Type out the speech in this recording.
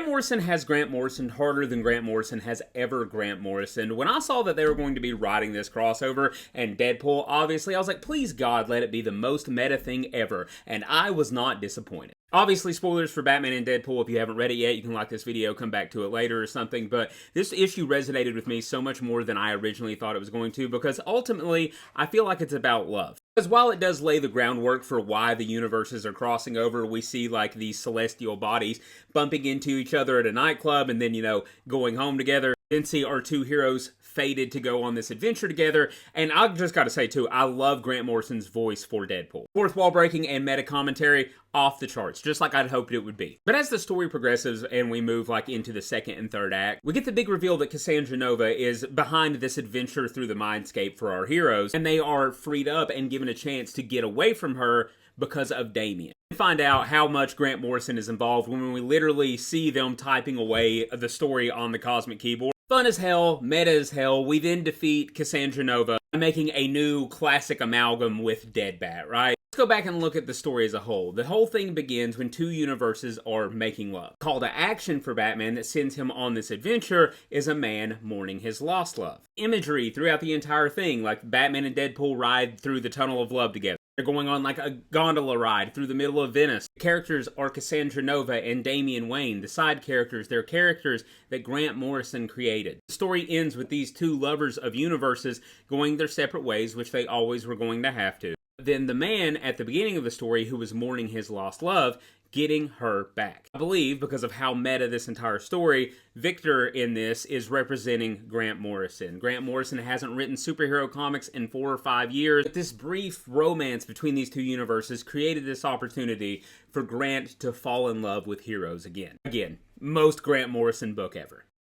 Grant Morrison has Grant Morrison harder than Grant Morrison has ever Grant Morrison. When I saw that they were going to be writing this crossover and Deadpool, obviously, I was like, please God, let it be the most meta thing ever. And I was not disappointed. Obviously, spoilers for Batman and Deadpool. If you haven't read it yet, you can like this video, come back to it later or something. But this issue resonated with me so much more than I originally thought it was going to, because ultimately, I feel like it's about love. Because while it does lay the groundwork for why the universes are crossing over, we see like these celestial bodies bumping into each other at a nightclub and then, going home together. Then see our two heroes fated to go on this adventure together. And I've just got to say too, I love Grant Morrison's voice for Deadpool. Fourth wall breaking and meta commentary off the charts, just like I'd hoped it would be. But as the story progresses and we move like into the second and third act, we get the big reveal that Cassandra Nova is behind this adventure through the mindscape for our heroes, and they are freed up and given a chance to get away from her because of Damian. We find out how much Grant Morrison is involved when we literally see them typing away the story on the cosmic keyboard. Fun as hell, meta as hell. We then defeat Cassandra Nova, making a new classic amalgam with Deadbat, right? Let's go back and look at the story as a whole. The whole thing begins when two universes are making love. Call to action for Batman that sends him on this adventure is a man mourning his lost love. Imagery throughout the entire thing, like Batman and Deadpool ride through the Tunnel of Love together. They're going on like a gondola ride through the middle of Venice. The characters are Cassandra Nova and Damian Wayne. The side characters, they're characters that Grant Morrison created. The story ends with these two lovers of universes going their separate ways, which they always were going to have to. Then the man at the beginning of the story who was mourning his lost love, getting her back. I believe, because of how meta this entire story, Victor in this is representing Grant Morrison. Grant Morrison hasn't written superhero comics in 4 or 5 years. But this brief romance between these two universes created this opportunity for Grant to fall in love with heroes again. Again, most Grant Morrison book ever.